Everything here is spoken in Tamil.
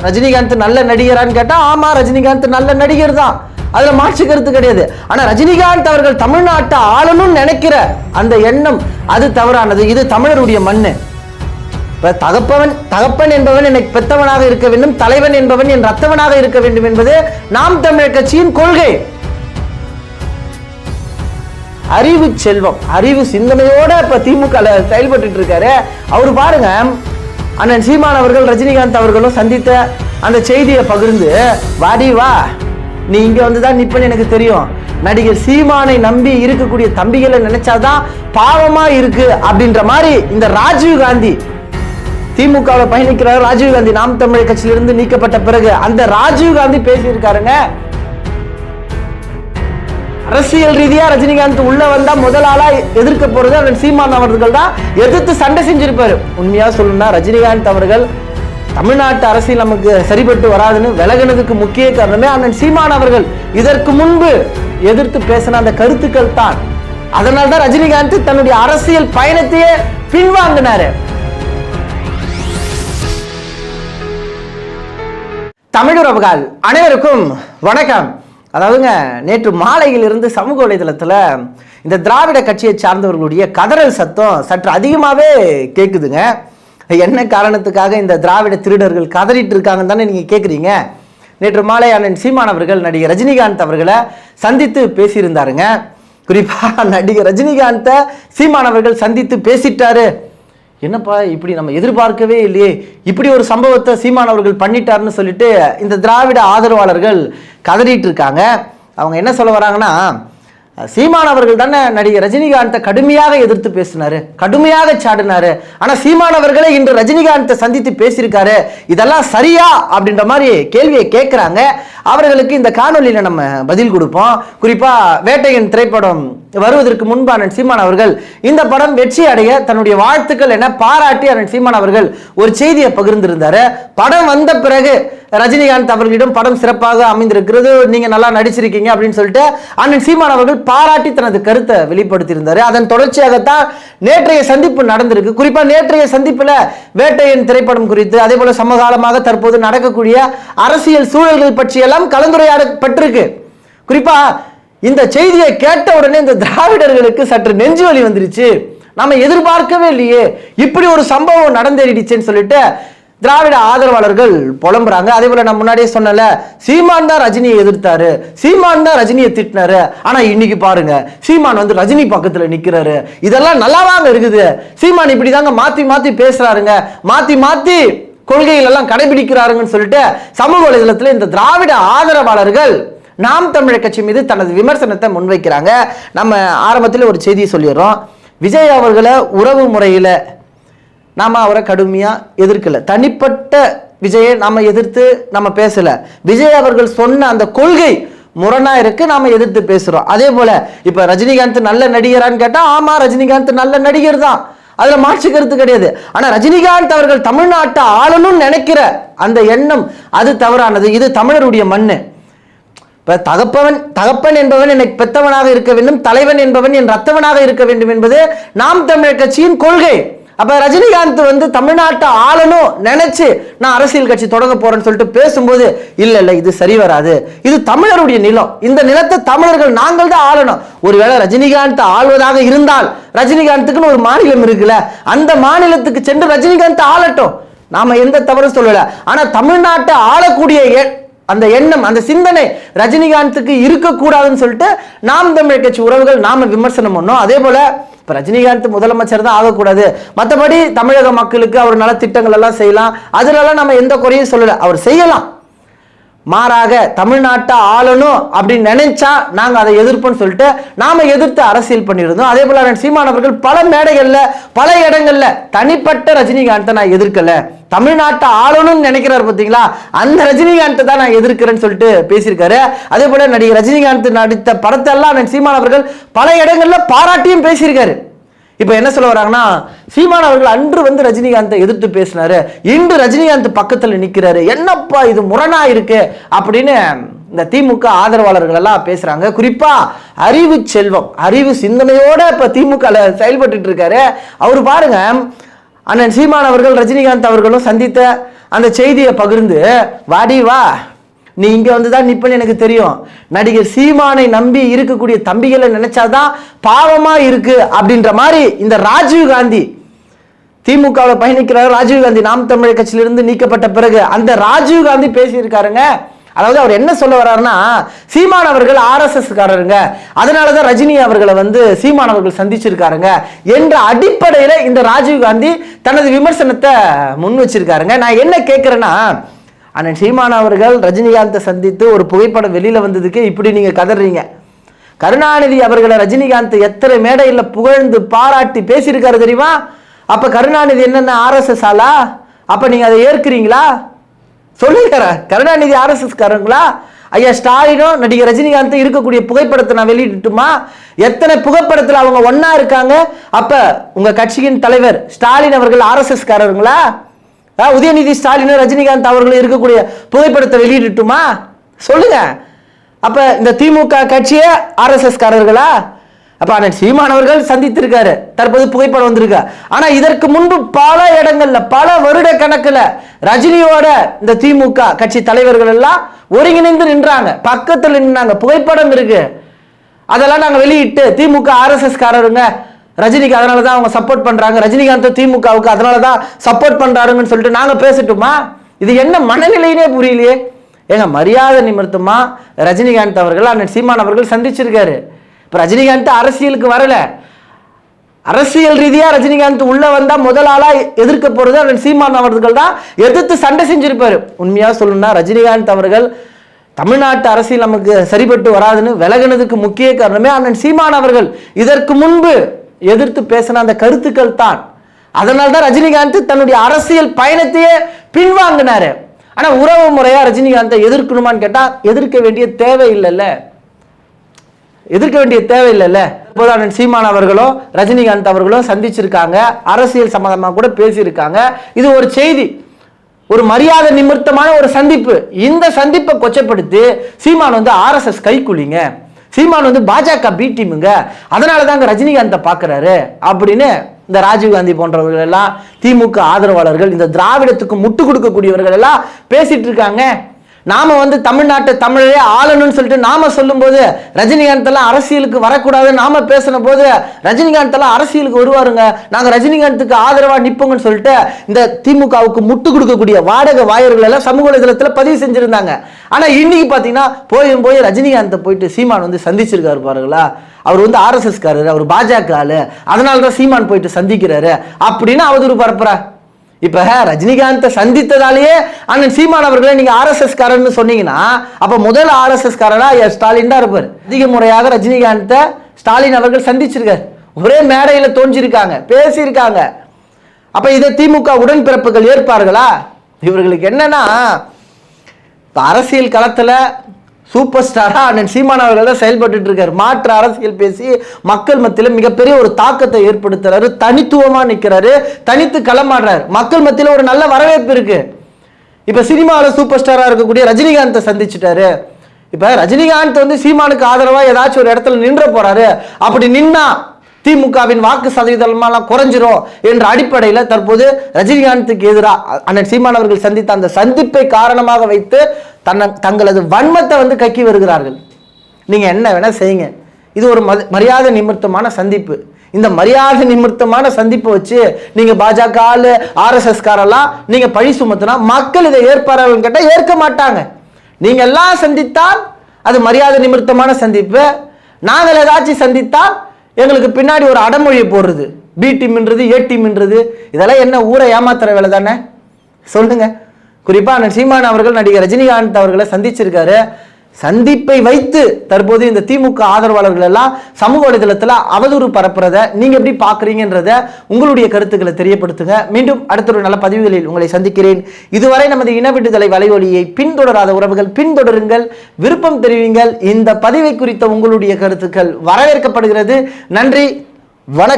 ரஜினிகாந்த் நல்ல நடிகரான்னு கேட்டா ஆமா, ரஜினிகாந்த் நல்ல நடிகர் தான், அதுல மாற்று கருத்து கிடையாது. ஆனா ரஜினிகாந்த் அவர்கள் தமிழ்நாட்டை ஆளணும்னு நினைக்கிற அந்த எண்ணம் அது தவறானது. இது தமிழருடைய மண்ணு. தகப்பன் என்பவன் என்னை பெத்தவனாக இருக்க வேண்டும், தலைவன் என்பவன் என் ரத்தவனாக இருக்க வேண்டும் என்பது நாம் தமிழர் கட்சியின் கொள்கை. அறிவு செல்வம், அறிவு சிந்தனையோட இப்ப திமுக செயல்பட்டு இருக்காரு. அவரு பாருங்க, அண்ணன் சீமான் அவர்கள் ரஜினிகாந்த் அவர்களும் சந்தித்த அந்த செய்தியை பகிர்ந்து, வாடி வா, நீ இங்க வந்துதான் நிப்பன்னு எனக்கு தெரியும், நடிகர் சீமானை நம்பி இருக்கக்கூடிய தம்பிகளை நினைச்சாதான் பாவமா இருக்கு அப்படின்ற மாதிரி இந்த ராஜீவ் காந்தி திமுகவில் பயணிக்கிறார். ராஜீவ் காந்தி நாம் தமிழர் கட்சியிலிருந்து நீக்கப்பட்ட பிறகு அந்த ராஜீவ் காந்தி பேசியிருக்காருங்க. அரசியல் ரீதியா ரஜினிகாந்த் உள்ள வந்தா முதல் ஆளா எதிர்க்க போறது அண்ணன் சீமான் அவர்கள் தான். எதிர்த்து சண்டை செஞ்சிருப்பாரு. உண்மையா சொல்லணும்னா ரஜினிகாந்த் அவர்கள் தமிழ்நாட்டு அரசியல் நமக்கு சரிபட்டு வராதுன்னு விலகினதுக்கு முக்கிய காரணமே அண்ணன் சீமான் அவர்கள் இதற்கு முன்பு எதிர்த்து பேசின அந்த கருத்துக்கள் தான். அதனால்தான் ரஜினிகாந்த் தன்னுடைய அரசியல் பயணத்தையே பின்வாங்கினாரு. தமிழுறவுகள் அனைவருக்கும் வணக்கம். அதாவதுங்க, நேற்று மாலையிலிருந்து சமூக வலைதளத்தில் இந்த திராவிட கட்சியை சார்ந்தவர்களுடைய கதறல் சத்தம் சற்று அதிகமாகவே கேட்குதுங்க. என்ன காரணத்துக்காக இந்த திராவிட திருடர்கள் கதறிட்டு இருக்காங்கன்னு தானே நீங்கள் கேட்குறீங்க. நேற்று மாலை அண்ணன் சீமான் அவர்கள் நடிகர் ரஜினிகாந்த் அவர்களை சந்தித்து பேசியிருந்தாருங்க. குறிப்பாக நடிகர் ரஜினிகாந்தை சீமான் அவர்கள் சந்தித்து பேசிட்டாரு. என்னப்பா இப்படி நம்ம எதிர்பார்க்கவே இல்லையே, இப்படி ஒரு சம்பவத்தை சீமான் அவர்கள் பண்ணிட்டாருன்னு சொல்லிட்டு இந்த திராவிட ஆதரவாளர்கள் கதறிட்டு இருக்காங்க. அவங்க என்ன சொல்ல வராங்கன்னா, சீமான் அவர்கள் தானே நடிகர் ரஜினிகாந்தை கடுமையாக எதிர்த்து பேசினாரு, கடுமையாக சாடினாரு. ஆனா சீமான் அவர்களே இன்று ரஜினிகாந்தை சந்தித்து பேசியிருக்காரு, இதெல்லாம் சரியா அப்படின்ற மாதிரி கேள்வியை கேட்கிறாங்க. அவர்களுக்கு இந்த காணொலியில நம்ம பதில் கொடுப்போம். குறிப்பா வேட்டையின் திரைப்படம் வருவதற்கு முன்பு அண்ணன் சீமான் அவர்கள் இந்த படம் வெற்றி அடைய தன்னுடைய வாழ்த்துக்கள் என பாராட்டி அண்ணன் சீமான் அவர்கள் ஒரு செய்தியை பகிர்ந்திருந்தாரு. படம் வந்த பிறகு ரஜினிகாந்த் அவர்களிடம் படம் சிறப்பாக அமைந்திருக்கிறது, நீங்க நல்லா நடிச்சிருக்கீங்க அப்படின்னு சொல்லிட்டு அண்ணன் சீமான் அவர்கள் பாராட்டி தனது கருத்தை வெளிப்படுத்தியிருந்தாரு. அதன் தொடர்ச்சியாகத்தான் நேற்றைய சந்திப்பு நடந்திருக்கு. குறிப்பா நேற்றைய சந்திப்புல வேட்டையின் திரைப்படம் குறித்து, அதே போல சமகாலமாக தற்போது நடக்கக்கூடிய அரசியல் சூழல்கள் பற்றியெல்லாம் கலந்துரையாடப்பட்டிருக்கு. குறிப்பா இந்த செய்தியை கேட்ட உடனே இந்த திராவிடர்களுக்கு சற்று நெஞ்சு வலி வந்துருச்சு. நாம எதிர்பார்க்கவே இல்லையே, இப்படி ஒரு சம்பவம் நடந்தேறிடுச்சுன்னு சொல்லிட்டு திராவிட ஆதரவாளர்கள் புலம்புறாங்க. அதே போல நான் முன்னாடியே சொன்னல, சீமான் தான் ரஜினியை எதிர்த்தாரு, சீமான் தான் ரஜினியை திட்டினாரு. ஆனா இன்னைக்கு பாருங்க, சீமான் வந்து ரஜினி பக்கத்துல நிக்கிறாரு. இதெல்லாம் நல்லாவாங்க இருக்குது. சீமான் இப்படிதாங்க மாத்தி மாத்தி பேசுறாருங்க, மாத்தி மாத்தி கொள்கைகள் எல்லாம் கடைபிடிக்கிறாருங்கன்னு சொல்லிட்டு சமூக வலைதளத்துல இந்த திராவிட ஆதரவாளர்கள் நாம் தமிழர் கட்சி மீது தனது விமர்சனத்தை முன்வைக்கிறாங்க. நம்ம ஆரம்பத்தில் ஒரு செய்தியை சொல்லிடுறோம். விஜய் அவர்களை உறவு முறையில நாம அவரை கடுமையா எதிர்க்கல, தனிப்பட்ட விஜயை நாம எதிர்த்து நம்ம பேசல. விஜய் அவர்கள் சொன்ன அந்த கொள்கை முரணா இருக்கு, நாம எதிர்த்து பேசுறோம். அதே போல இப்ப ரஜினிகாந்த் நல்ல நடிகரான்னு கேட்டா ஆமா, ரஜினிகாந்த் நல்ல நடிகர் தான், அதுல மாற்று கருத்து கிடையாது. ஆனா ரஜினிகாந்த் அவர்கள் தமிழ்நாட்டை ஆளணும்னு நினைக்கிற அந்த எண்ணம் அது தவறானது. இது தமிழருடைய மண்ணு. தகப்பன் என்பவன் என்னை பெத்தவனாக இருக்க வேண்டும், தலைவன் என்பவன் என் ரத்தவனாக இருக்க வேண்டும் என்பது நாம் தமிழர் கட்சியின் கொள்கை. அப்ப ரஜினிகாந்த் வந்து தமிழ்நாட்டை ஆளணும் நினைச்சு நான் அரசியல் கட்சி தொடங்க போறேன்னு சொல்லிட்டு பேசும்போது இல்ல இல்ல, இது சரி வராது, இது தமிழருடைய நிலம், இந்த நிலத்தை தமிழர்கள் நாங்கள் தான் ஆளணும். ஒருவேளை ரஜினிகாந்த் ஆள்வதாக இருந்தால் ரஜினிகாந்துக்குன்னு ஒரு மாநிலம் இருக்குல்ல, அந்த மாநிலத்துக்கு சென்று ரஜினிகாந்த் ஆளட்டும், நாம எந்த தவறும் சொல்லல. ஆனா தமிழ்நாட்டை ஆளக்கூடிய அந்த எண்ணம், அந்த சிந்தனை ரஜினிகாந்துக்கு இருக்கக்கூடாதுன்னு சொல்லிட்டு நாம் தமிழர் கட்சி உறவுகள் நாம விமர்சனம் பண்ணோம். அதே போல இப்ப ரஜினிகாந்த் முதலமைச்சர் தான் ஆகக்கூடாது, மற்றபடி தமிழக மக்களுக்கு அவர் நலத்திட்டங்கள் எல்லாம் செய்யலாம், அதுல நம்ம எந்த குறையும் சொல்லல, அவர் செய்யலாம். மாறாக தமிழ்நாட்டை ஆளணும் அப்படின்னு நினைச்சா நாங்க அதை எதிர்ப்போம்னு சொல்லிட்டு நாம எதிர்த்து அரசியல் பண்ணியிருந்தோம். அதே போல சீமான் அவர்கள் பல மேடைகள்ல பல இடங்கள்ல தனிப்பட்ட ரஜினிகாந்தை நான் எதிர்க்கல, தமிழ்நாட்டை ஆளணும்னு நினைக்கிறார் பார்த்தீங்களா, அந்த ரஜினிகாந்தை தான் நான் எதிர்க்கிறேன்னு சொல்லிட்டு பேசியிருக்காரு. அதே போல நடிகர் ரஜினிகாந்த் நடித்த படத்தை எல்லாம் சீமான் அவர்கள் பல இடங்கள்ல பாராட்டியும் பேசியிருக்காரு. இப்ப என்ன சொல்ல வராங்கன்னா, சீமான் அவர்கள் அன்று வந்து ரஜினிகாந்தை எதிர்த்து பேசினாரு, இன்று ரஜினிகாந்த் பக்கத்துல நிக்கிறாரு, என்னப்பா இது முரணா இருக்கு அப்படின்னு இந்த திமுக ஆதரவாளர்கள் எல்லாம் பேசுறாங்க. குறிப்பா அறிவு செல்வம், அறிவு சிந்தனையோட இப்ப திமுக செயல்பட்டு இருக்காரு. அவரு பாருங்க, அண்ணன் சீமான் அவர்கள் ரஜினிகாந்த் அவர்களும் சந்தித்த அந்த செய்தியை பகிர்ந்து வாடி வா நீ இங்க வந்துதான் நிப்பன்னு எனக்கு தெரியும், நடிகர் சீமானை நம்பி இருக்கக்கூடிய தம்பிகளை நினைச்சாதான் பாவமா இருக்கு அப்படின்ற மாதிரி இந்த ராஜீவ் காந்தி திமுகவில் பயணிக்கிறார். ராஜீவ் காந்தி நாம் தமிழர் கட்சியிலிருந்து நீக்கப்பட்ட பிறகு அந்த ராஜீவ் காந்தி பேசியிருக்காருங்க. அதாவது அவர் என்ன சொல்ல வர்றாருன்னா, சீமான் அவர்கள் RSS காரருங்க, அதனாலதான் ரஜினி அவர்களை சீமான் அவர்கள் சந்திச்சிருக்காருங்க என்ற அடிப்படையில இந்த ராஜீவ் காந்தி தனது விமர்சனத்தை முன் வச்சிருக்காருங்க. நான் என்ன கேட்கிறேன்னா, அண்ணன் சீமான் அவர்கள் ரஜினிகாந்தை சந்தித்து ஒரு புகைப்படம் வெளியில வந்ததுக்கு இப்படி நீங்க கதறீங்க. கருணாநிதி அவர்களை ரஜினிகாந்த் எத்தனை மேடையில் புகழ்ந்து பாராட்டி பேசியிருக்காரு தெரியுமா? அப்ப கருணாநிதி என்னென்ன RSS ஆளா? அப்ப நீங்க அதை ஏற்கிறீங்களா? சொல்லுங்க, கருணாநிதி RSS காரங்களா? ஐயா ஸ்டாலினும் நடிகர் ரஜினிகாந்த் இருக்கக்கூடிய புகைப்படத்தை நான் வெளியிட்டுமா? எத்தனை புகைப்படத்தில் அவங்க ஒன்னா இருக்காங்க? அப்ப உங்க கட்சியின் தலைவர் ஸ்டாலின் அவர்கள் RSS காரங்களா? உதயநிதி ஸ்டாலினும் ரஜினிகாந்த் அவர்கள் இருக்கக்கூடிய புகைப்படத்தை வெளியிட்டுமா? சொல்லுங்க. அப்ப இந்த திமுக கட்சியே RSS காரர்களா? அப்ப அண்ணன் சீமான் அவர்கள் சந்தித்திருக்காரு, தற்போது புகைப்படம் வந்திருக்கு. ஆனா இதற்கு முன்பு பல இடங்கள்ல பல வருட கணக்குல ரஜினியோட இந்த திமுக கட்சி தலைவர்கள் எல்லாம் ஒருங்கிணைந்து நின்றாங்க, பக்கத்தில் நின்றாங்க, புகைப்படம் இருக்கு. அதெல்லாம் நாங்க வெளியிட்டு திமுக RSS காரருங்க, ரஜினிக்கு அதனாலதான் அவங்க சப்போர்ட் பண்றாங்க, ரஜினிகாந்த் திமுகவுக்கு அதனாலதான் சப்போர்ட் பண்றாருங்கன்னு சொல்லிட்டு நாங்க பேசட்டுமா? இது என்ன மனநிலையினே புரியலையே. ஏங்க மரியாதை நிமித்தமா ரஜினிகாந்த் அவர்கள் அண்ணன் சீமான் அவர்கள் சந்திச்சிருக்காரு. இப்ப ரஜினிகாந்த் அரசியலுக்கு வரல, அரசியல் ரீதியா ரஜினிகாந்த் உள்ள வந்தா முதல் ஆளா எதிர்க்க போறது அண்ணன் சீமான் அவர்கள் தான் எதிர்த்து சண்டை செஞ்சிருப்பாரு. உண்மையா சொல்லணும்னா ரஜினிகாந்த் அவர்கள் தமிழ்நாட்டு அரசியல் நமக்கு சரிபட்டு வராதுன்னு விலகினதுக்கு முக்கிய காரணமே அண்ணன் சீமான் அவர்கள் இதற்கு முன்பு எதிர்த்து பேசின அந்த கருத்துக்கள் தான். அதனால்தான் ரஜினிகாந்த் தன்னுடைய அரசியல் பயணத்தையே பின்வாங்கினாரு. ஆனா உறவு முறையா ரஜினிகாந்தை எதிர்க்கணுமான்னு கேட்டா எதிர்க்க வேண்டிய தேவை இல்லைல்ல, எதிர்க்க வேண்டிய தேவை இல்லைல்ல. அண்ணன் சீமான் அவர்களும் ரஜினிகாந்த் அவர்களும் சந்திச்சிருக்காங்க, அரசியல் சம்பந்தமா கூட பேசியிருக்காங்க. இது ஒரு செய்தி, ஒரு மரியாதை நிமித்தமான ஒரு சந்திப்பு. இந்த சந்திப்பை கொச்சப்படுத்தி சீமான் RSS கைக்குலிங்க, சீமான் பாஜக பி டீமுங்க, அதனாலதாங்க ரஜினிகாந்தை பாக்குறாரு அப்படின்னு இந்த ராஜீவ் காந்தி போன்றவர்கள் எல்லாம், திமுக ஆதரவாளர்கள், இந்த திராவிடத்துக்கு முட்டு கொடுக்கக்கூடியவர்கள் எல்லாம் பேசிட்டு இருக்காங்க. நாம தமிழ்நாட்டை தமிழே ஆளணும்னு சொல்லிட்டு நாம சொல்லும் போது ரஜினிகாந்த் எல்லாம் அரசியலுக்கு வரக்கூடாது நாம பேசின போது ரஜினிகாந்த் எல்லாம் அரசியலுக்கு வருவாருங்க, நாங்க ரஜினிகாந்துக்கு ஆதரவா நிப்போங்கன்னு சொல்லிட்டு இந்த திமுகவுக்கு முட்டு கொடுக்கக்கூடிய வாடகை வாயர்கள் எல்லாம் சமூக வலைதளத்துல பதிவு செஞ்சிருந்தாங்க. ஆனா இன்னைக்கு பாத்தீங்கன்னா போய் ரஜினிகாந்தை போயிட்டு சீமான் சந்திச்சிருக்காரு பாருங்களா. அவர் RSS காரரு, அவர் பாஜக ஆளு, அதனாலதான் சீமான் போயிட்டு சந்திக்கிறாரு அப்படின்னு அவதூறு பரப்புறார். இப்ப ரஜினிகாந்தை சந்தித்ததாலேயே அண்ணன் சீமான் அவர்களை நீங்க RSS காரன்னு சொன்னீங்கன்னா அப்ப முதல் RSS காரரா ஸ்டாலின் தான் இருப்பார். அதிக முறையாக ரஜினிகாந்தை ஸ்டாலின் அவர்கள் சந்திச்சிருக்காரு, ஒரே மேடையில தோன்றிருக்காங்க, பேசியிருக்காங்க. அப்ப இதை திமுக உடன்பிறப்புகள் ஏற்பார்களா? இவர்களுக்கு என்னன்னா அரசியல் களத்துல சூப்பர் ஸ்டாரா அண்ணன் சீமான் அவர்கள் தான் செயல்பட்டு இருக்காரு. மாற்று அரசியல் பேசி மக்கள் மத்தியில் மிகப்பெரிய ஒரு தாக்கத்தை ஏற்படுத்துறாரு, தனித்துவமா நிற்கிறாரு, தனித்து களமாடுறாரு, மக்கள் மத்தியில் ஒரு நல்ல வரவேற்பு இருக்கு. இப்ப சினிமாவில் சூப்பர் ஸ்டாரா இருக்கக்கூடிய ரஜினிகாந்தை சந்திச்சுட்டாரு. இப்ப ரஜினிகாந்த் சீமானுக்கு ஆதரவா ஏதாச்சும் ஒரு இடத்துல நின்ற போறாரு, அப்படி நின்னா திமுகவின் வாக்கு சதவீதம் குறைஞ்சிரும் என்ற அடிப்படையில் தற்போது ரஜினிகாந்துக்கு எதிராக அண்ணன் சீமான் அவர்கள் சந்தித்த அந்த சந்திப்பை காரணமாக வைத்து தங்களது வன்மத்தை கக்கி வருகிறார்கள். நீங்க என்ன வேணா செய்யுங்க, இது ஒரு மரியாதை நிமித்தமான சந்திப்பு. இந்த மரியாதை நிமித்தமான சந்திப்பை வச்சு நீங்க பாஜக RSS காரெல்லாம் நீங்க பழி சுமத்தினா மக்கள் இதை ஏற்பார்கள் கேட்டா ஏற்க மாட்டாங்க. நீங்க எல்லாம் சந்தித்தால் அது மரியாதை நிமித்தமான சந்திப்பு, நாங்கள் ஏதாச்சும் சந்தித்தால் எங்களுக்கு பின்னாடி ஒரு அடமொழியை போடுறது, பி டீம்ன்றது ஏ டீம்ன்றது, இதெல்லாம் என்ன ஊரை ஏமாத்துற வேலை தானே? சொல்லுங்க. குறிப்பா அண்ணன் சீமான் அவர்கள் நடிகர் ரஜினிகாந்த் அவர்களை சந்திச்சிருக்காரு. சந்திப்பை வைத்து தற்போது இந்த திமுக ஆதரவாளர்கள் எல்லாம் சமூக வலைதளத்தில் அவதூறு பரப்புறத நீங்க எப்படி பாக்குறீங்கன்றத உங்களுடைய கருத்துக்களை தெரியப்படுத்துங்க. மீண்டும் அடுத்த ஒரு நல்ல பதிவுகளில் உங்களை சந்திக்கிறேன். இதுவரை நமது இன விடுதலை வலையொலியை பின்தொடராத உறவுகள் பின்தொடருங்கள், விருப்பம் தெரிவிங்கள். இந்த பதிவை குறித்த உங்களுடைய கருத்துக்கள் வரவேற்கப்படுகிறது. நன்றி, வணக்கம்.